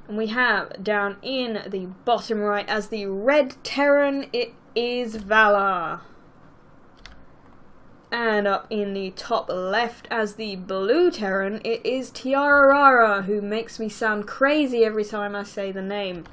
And we have down in the bottom right as the red Terran, it is Valar. And up in the top left as the blue Terran, it is Tierrarara, who makes me sound crazy every time I say the name.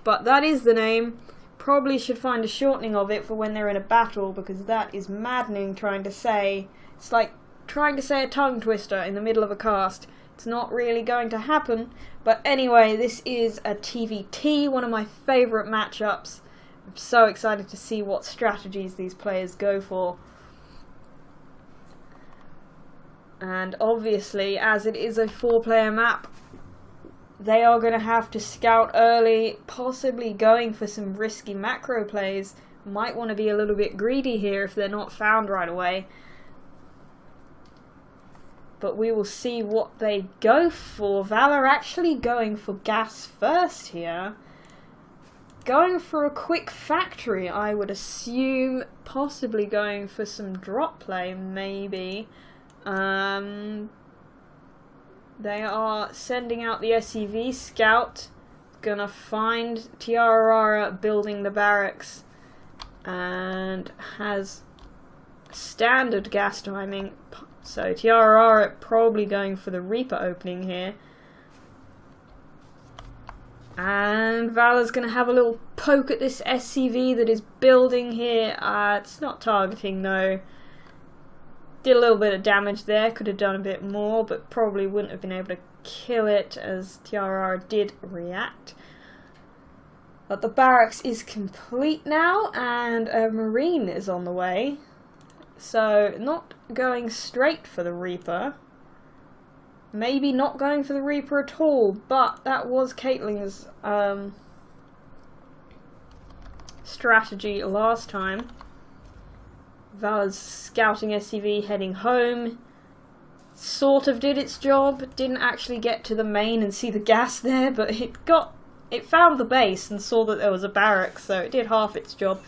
But that is the name. Probably should find a shortening of it for when they're in a battle, because that is maddening trying to say. It's like trying to say a tongue twister in the middle of a cast. It's not really going to happen. But anyway, this is a TVT, one of my favourite matchups. I'm so excited to see what strategies these players go for. And obviously, as it is a 4-player map, they are going to have to scout early, possibly going for some risky macro plays. Might want to be a little bit greedy here if they're not found right away. But we will see what they go for. Valar actually going for gas first here. Going for a quick factory, I would assume. Possibly going for some drop play, maybe. They are sending out the SCV scout. Gonna find Tierrarara building the barracks. And has standard gas timing. So Tierrarara probably going for the Reaper opening here. And Valar's going to have a little poke at this SCV that is building here. It's not targeting though. Did a little bit of damage there. Could have done a bit more, but probably wouldn't have been able to kill it as Tierrarara did react. But the barracks is complete now, and a Marine is on the way. So, not going straight for the Reaper. Maybe not going for the Reaper at all, but that was Caitlyn's strategy last time. Valar's scouting SCV heading home. Sort of did its job. Didn't actually get to the main and see the gas there, but it found the base and saw that there was a barrack, so it did half its job.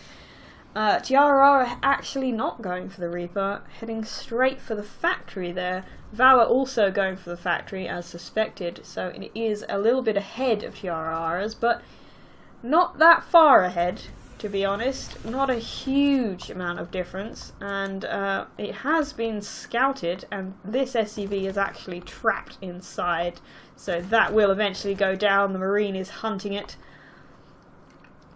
Tierrarara actually not going for the Reaper, heading straight for the factory there. Valar also going for the factory as suspected, so it is a little bit ahead of Tierrarara's, but not that far ahead, to be honest. Not a huge amount of difference, and it has been scouted, and this SCV is actually trapped inside, so that will eventually go down. The Marine is hunting it.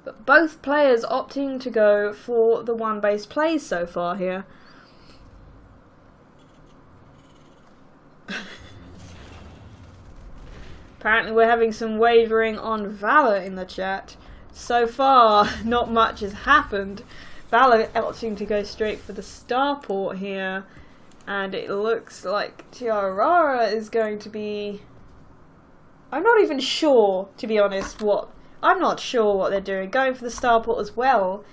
But both players opting to go for the one-base plays so far here. Apparently we're having some wavering on Valar in the chat. So far, not much has happened. Valar opting to go straight for the starport here. And it looks like Tierrarara is going to be... I'm not even sure, to be honest, I'm not sure what they're doing. Going for the starport as well.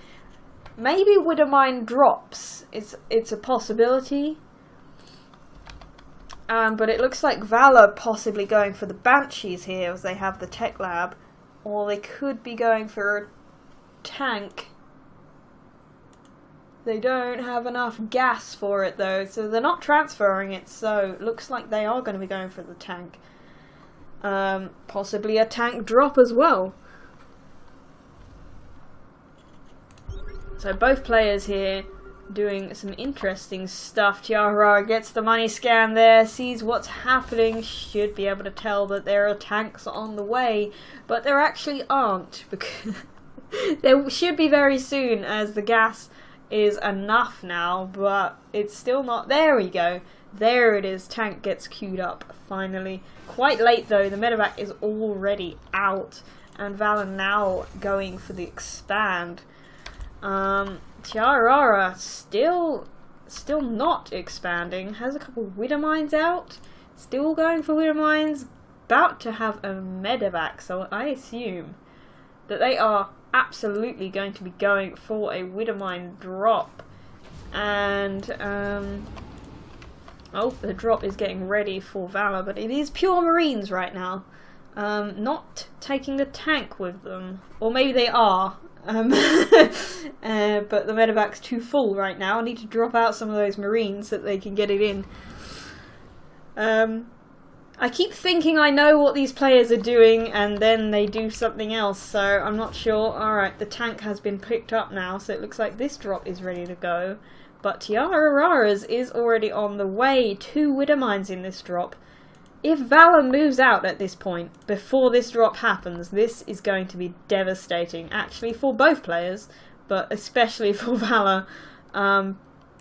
Maybe Widowmine drops. It's a possibility. But it looks like Valar possibly going for the Banshees here, as they have the tech lab. Or they could be going for a tank. They don't have enough gas for it though, so they're not transferring it, so it looks like they are going to be going for the tank. Possibly a tank drop as well. So both players here doing some interesting stuff. Tierrarara gets the money scan there, sees what's happening, should be able to tell that there are tanks on the way, but there actually aren't, because there should be very soon, as the gas is enough now, but it's still not. There we go. There it is. Tank gets queued up finally. Quite late though. The medevac is already out, and Valar now going for the expand. Tierrarara still not expanding. Has a couple of Widowmines out. Still going for Widowmines. About to have a medevac, so I assume that they are absolutely going to be going for a Widowmine drop. And oh, the drop is getting ready for Valar, but it is pure Marines right now. Not taking the tank with them, or maybe they are. But the medevac's too full right now. I need to drop out some of those Marines so that they can get it in. I keep thinking I know what these players are doing, and then they do something else, so I'm not sure. Alright, the tank has been picked up now, so it looks like this drop is ready to go. But Tierrarara's is already on the way. 2 Widowmines in this drop. If Valar moves out at this point, before this drop happens, this is going to be devastating. Actually, for both players, but especially for Valar.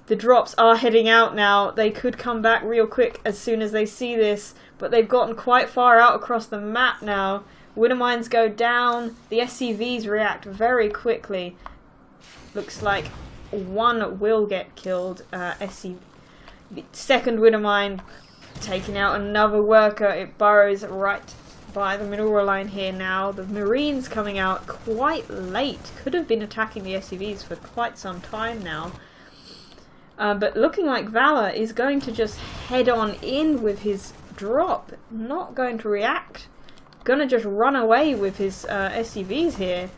The drops are heading out now. They could come back real quick as soon as they see this, but they've gotten quite far out across the map now. Widowmines go down. The SCVs react very quickly. Looks like one will get killed. The second Widowmine taking out another worker. It burrows right by the mineral line here now. The Marines coming out quite late. Could have been attacking the SCVs for quite some time now. But looking like Valar is going to just head on in with his drop. Not going to react. Gonna just run away with his SCVs here.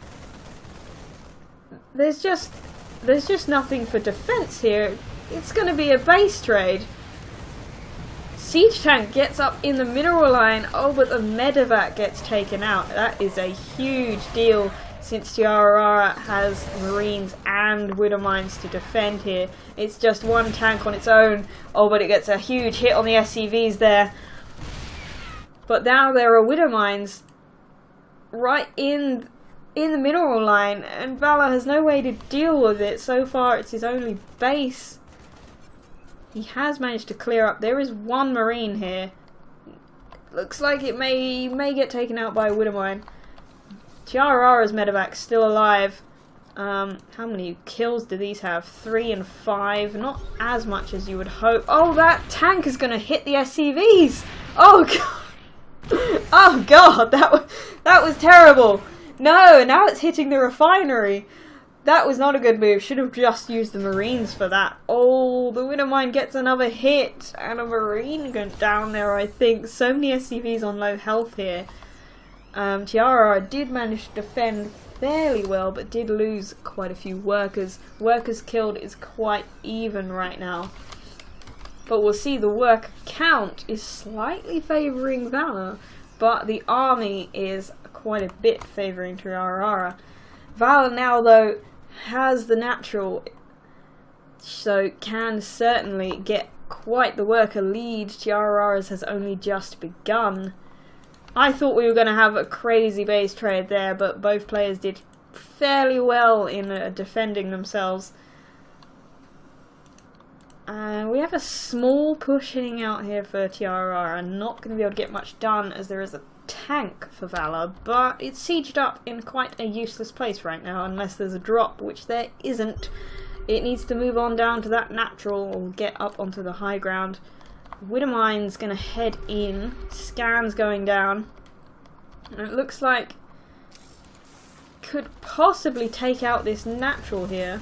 There's just nothing for defense here. It's gonna be a base trade. Siege tank gets up in the mineral line. Oh, but the medevac gets taken out. That is a huge deal, since Tierrarara has Marines and Widowmines to defend here. It's just one tank on its own. Oh, but it gets a huge hit on the SCVs there. But now there are Widowmines right in the mineral line, and Valar has no way to deal with it. So far, it's his only base. He has managed to clear up. There is one Marine here. Looks like it may get taken out by a Widowmine. Tierrarara's medevac's still alive. How many kills do these have? 3 and 5. Not as much as you would hope. Oh, that tank is going to hit the SCVs. Oh, God. Oh, God. That was terrible. No, now it's hitting the refinery. That was not a good move. Should have just used the Marines for that. Oh, the Widowmine gets another hit. And a Marine went down there, I think. So many SCVs on low health here. Tierrarara did manage to defend fairly well, but did lose quite a few workers. Workers killed is quite even right now. But we'll see, the work count is slightly favouring Valar, but the army is quite a bit favouring Tierrarara. Valar now, though, has the natural, so can certainly get quite the worker lead. Tierrarara's has only just begun. I thought we were going to have a crazy base trade there, but both players did fairly well in defending themselves. We have a small push hitting out here for Tierrarara. Not going to be able to get much done as there is a tank for Valar, but it's sieged up in quite a useless place right now unless there's a drop, which there isn't. It needs to move on down to that natural or get up onto the high ground. Widowmine's going to head in. Scan's going down. And it looks like could possibly take out this natural here.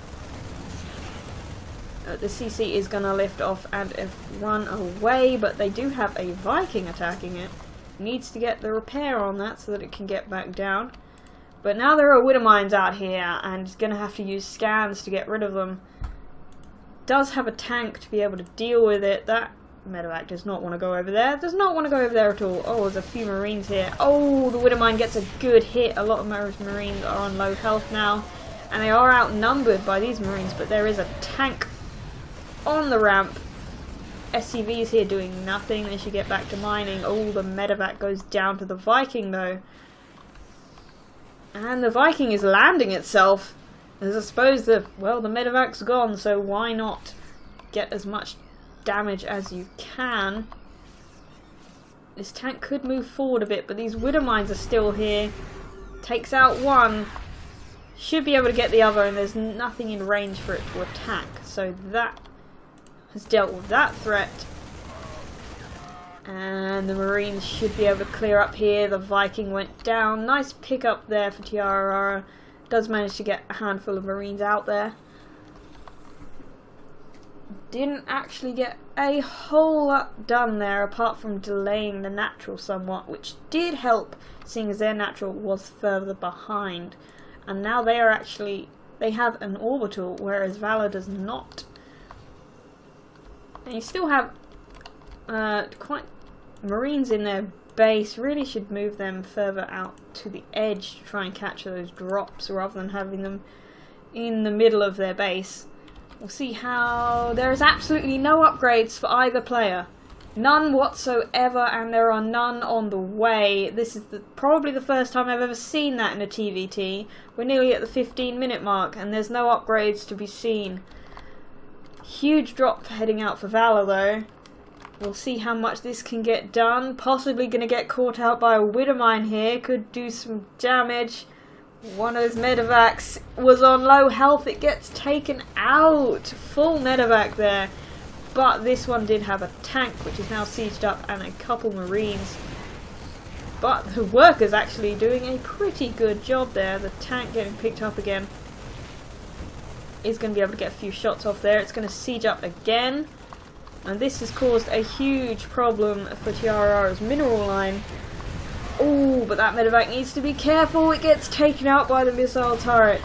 The CC is going to lift off and run away, but they do have a Viking attacking it. Needs to get the repair on that so that it can get back down. But now there are Widowmines out here, and he's going to have to use scans to get rid of them. Does have a tank to be able to deal with it. That medevac does not want to go over there. Does not want to go over there at all. Oh, there's a few Marines here. Oh, the Widowmine gets a good hit. A lot of Marines are on low health now, and they are outnumbered by these Marines, but there is a tank on the ramp. SCVs here doing nothing. They should get back to mining. Oh, the medevac goes down to the Viking though. And the Viking is landing itself. As I suppose the medevac's gone, so why not get as much damage as you can. This tank could move forward a bit, but these Widowmines are still here. Takes out one. Should be able to get the other, and there's nothing in range for it to attack. So that has dealt with that threat. And the Marines should be able to clear up here. The Viking went down. Nice pickup there for Tierrarara. Does manage to get a handful of Marines out there. Didn't actually get a whole lot done there, apart from delaying the natural somewhat, which did help, seeing as their natural was further behind. And now they have an orbital, whereas Valar does not. And you still have quite Marines in their base really should move them further out to the edge to try and catch those drops rather than having them in the middle of their base. We'll see how... There is absolutely no upgrades for either player. None whatsoever, and there are none on the way. This is probably the first time I've ever seen that in a TVT. We're nearly at the 15-minute mark, and there's no upgrades to be seen. Huge drop heading out for Valar, though. We'll see how much this can get done. Possibly going to get caught out by a Widowmine here. Could do some damage. One of those medevacs was on low health. It gets taken out. Full medevac there. But this one did have a tank, which is now sieged up, and a couple marines. But the worker's actually doing a pretty good job there. The tank getting picked up again is going to be able to get a few shots off there. It's going to siege up again. And this has caused a huge problem for tierrarara's mineral line. Oh, but that medevac needs to be careful. It gets taken out by the missile turret.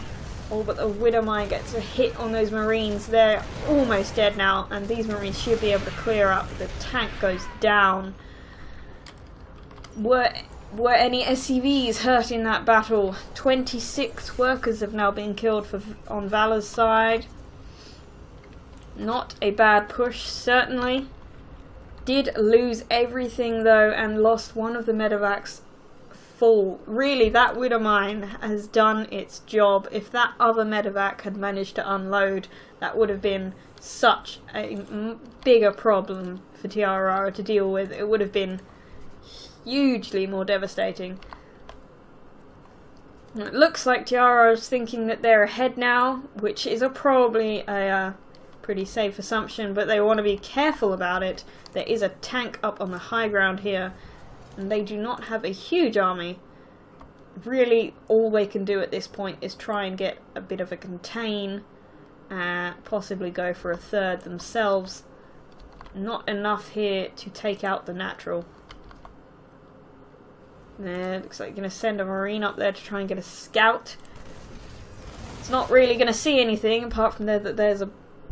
Oh, but the Widowmine gets a hit on those marines. They're almost dead now, and these marines should be able to clear up. The tank goes down. Were any SCVs hurt in that battle? 26 workers have now been killed on Valar's side. Not a bad push, certainly. Did lose everything though, and lost one of the medevacs full. Really, that Widowmine has done its job. If that other medevac had managed to unload, that would have been such a bigger problem for tierrarara to deal with. It would have been hugely more devastating. It looks like tierrarara's thinking that they're ahead now, which is probably a pretty safe assumption, but they want to be careful about it. There is a tank up on the high ground here, and they do not have a huge army. Really, all they can do at this point is try and get a bit of a contain, possibly go for a third themselves. Not enough here to take out the natural. Looks like you're going to send a marine up there to try and get a scout. It's not really going to see anything, apart from that there's a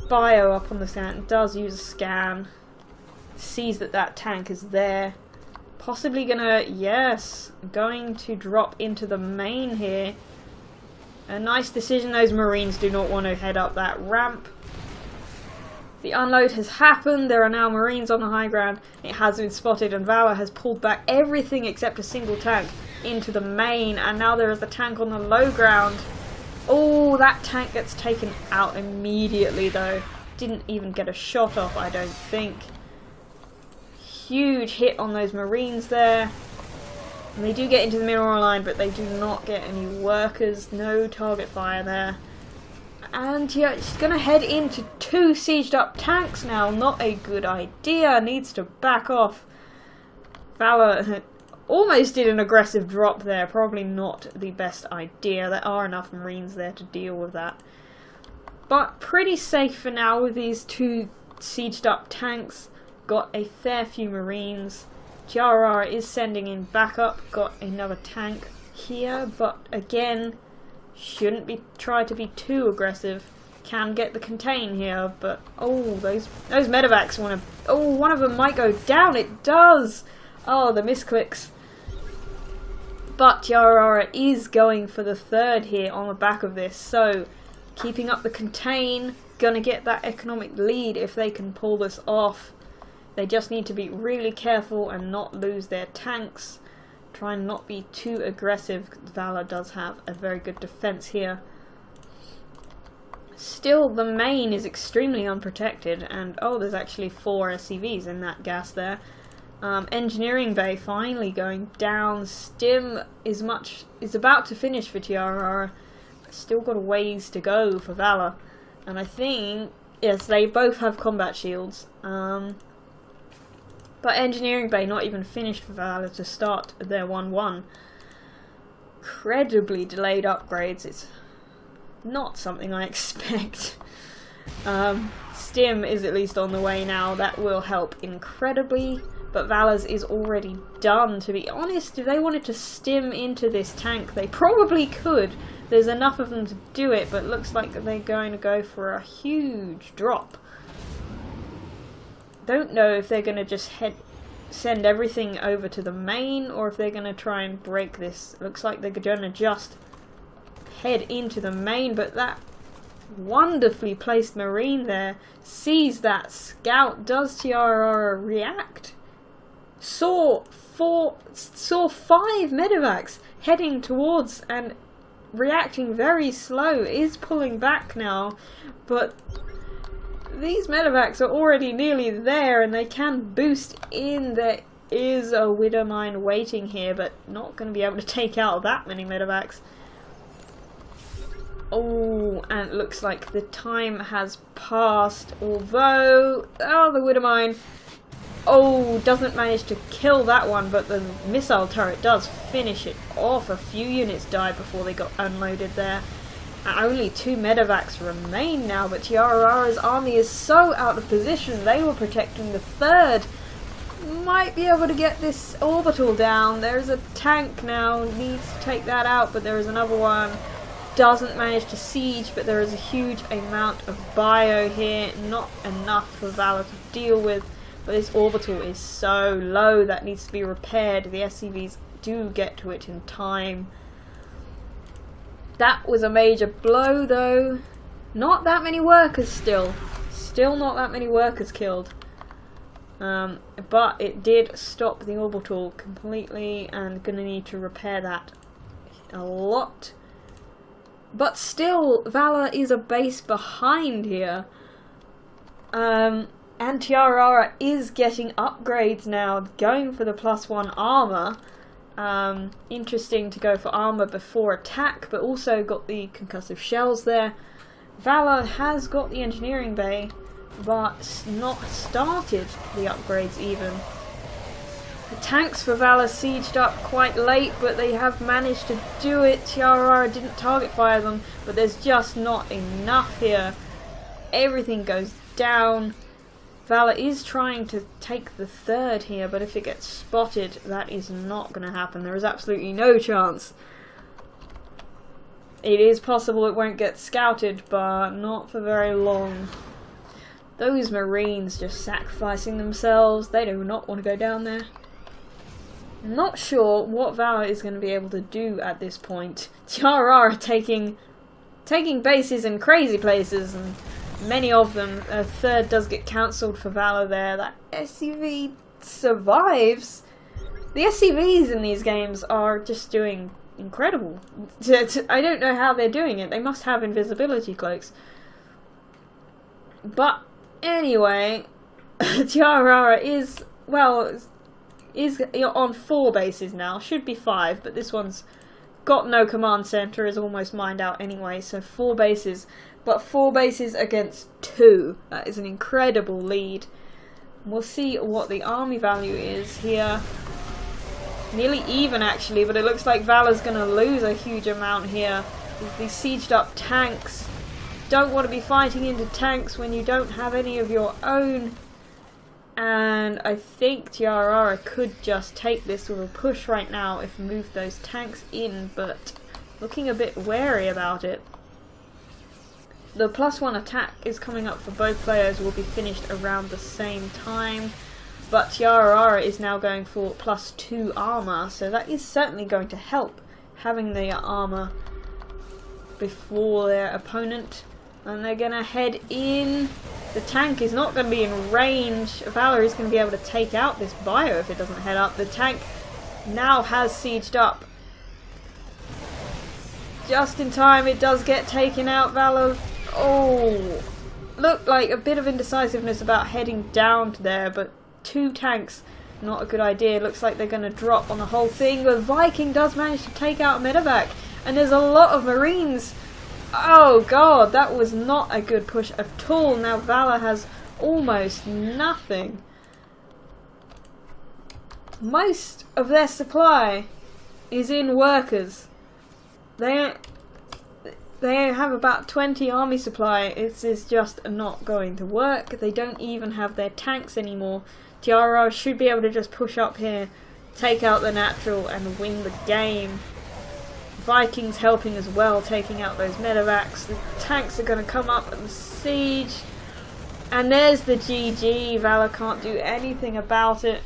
bio up on the scan. It does use a scan. Sees that tank is there. Possibly gonna, yes, going to drop into the main here. A nice decision. Those marines do not want to head up that ramp. The unload has happened. There are now marines on the high ground. It has been spotted, and Valar has pulled back everything except a single tank into the main, and now there is a tank on the low ground. Oh, that tank gets taken out immediately though. Didn't even get a shot off, I don't think. Huge hit on those marines there. And they do get into the mineral line, but they do not get any workers. No target fire there. And yeah, it's going to head into 2 sieged up tanks now. Not a good idea. Needs to back off. Valar almost did an aggressive drop there. Probably not the best idea. There are enough marines there to deal with that. But pretty safe for now with these 2 sieged up tanks. Got a fair few marines. tierrarara is sending in backup. Got another tank here, but again, shouldn't be try to be too aggressive. Can get the contain here, but oh, those medevacs want to. Oh, one of them might go down. It does. Oh, the misclicks. But tierrarara is going for the third here on the back of this, so keeping up the contain, gonna get that economic lead if they can pull this off. They just need to be really careful and not lose their tanks. Try and not be too aggressive. Valar does have a very good defense here. Still, the main is extremely unprotected, and oh, there's actually 4 SCVs in that gas there. Engineering bay finally going down. Stim is about to finish for tierrarara. Still got a ways to go for Valar, and I think yes, they both have combat shields. But engineering bay not even finished for Valar to start their 1-1. Incredibly delayed upgrades. It's not something I expect. Stim is at least on the way now. That will help incredibly. But Valar's is already done, to be honest. If they wanted to stim into this tank, they probably could. There's enough of them to do it, but it looks like they're going to go for a huge drop. Don't know if they're going to just head send everything over to the main, or if they're going to try and break this. Looks like they're going to just head into the main, but that wonderfully placed Marine there sees that scout. Does tierrarara react? Saw 5 medevacs heading towards and reacting very slow, is pulling back now, but these medevacs are already nearly there and they can boost in. There is a Widow Mine waiting here, but not going to be able to take out that many medevacs. Oh, and it looks like the time has passed, although, oh, the Widow Mine, oh, doesn't manage to kill that one, but the missile turret does finish it off. A few units died before they got unloaded there. Only 2 medevacs remain now, but tierrarara's army is so out of position. They were protecting the 3rd. Might be able to get this orbital down. There's a tank now, needs to take that out, but there is another one. Doesn't manage to siege, but there is a huge amount of bio here. Not enough for Valar to deal with, but this orbital is so low that needs to be repaired. The SCVs do get to it in time. That was a major blow though. Not that many workers still. Still not that many workers killed. But it did stop the orbital completely, and gonna need to repair that a lot. But still, Valar is a base behind here. And tierrarara is getting upgrades now, going for the +1 armor. Interesting to go for armor before attack, but also got the concussive shells there. Valar has got the engineering bay, but not started the upgrades even. The tanks for Valar sieged up quite late, but they have managed to do it. tierrarara didn't target fire them, but there's just not enough here. Everything goes down. Valar is trying to take the 3rd here, but if it gets spotted, that is not going to happen. There is absolutely no chance. It is possible it won't get scouted, but not for very long. Those Marines just sacrificing themselves. They do not want to go down there. Not sure what Valar is going to be able to do at this point. tierrarara taking bases in crazy places, and many of them. A 3rd does get cancelled for Valar there. That SCV survives. The SCVs in these games are just doing incredible. I don't know how they're doing it. They must have invisibility cloaks. But anyway, tierrarara is, well, is on 4 bases now. Should be 5, but this one's got no command center, is almost mined out anyway, so 4 bases. But 4 bases against 2. That is an incredible lead. We'll see what the army value is here. Nearly even actually, but it looks like Valar's going to lose a huge amount here. These sieged up tanks. Don't want to be fighting into tanks when you don't have any of your own. And I think tierrarara could just take this with a push right now if move those tanks in, but looking a bit wary about it. The +1 attack is coming up for both players, will be finished around the same time, but tierrarara is now going for +2 armor, so that is certainly going to help, having the armor before their opponent. And they're going to head in. The tank is not going to be in range. Valar is going to be able to take out this bio if it doesn't head up. The tank now has sieged up. Just in time, it does get taken out. Valar, oh, looked like a bit of indecisiveness about heading down to there, but 2 tanks, not a good idea. Looks like they're going to drop on the whole thing. The Viking does manage to take out a medevac, and there's a lot of Marines. Oh god, that was not a good push at all. Now Valar has almost nothing. Most of their supply is in workers. They have about 20 army supply. This is just not going to work. They don't even have their tanks anymore. tierrarara should be able to just push up here, take out the natural and win the game. Vikings helping as well, taking out those medevacs. The tanks are going to come up and siege. And there's the GG. Valar can't do anything about it.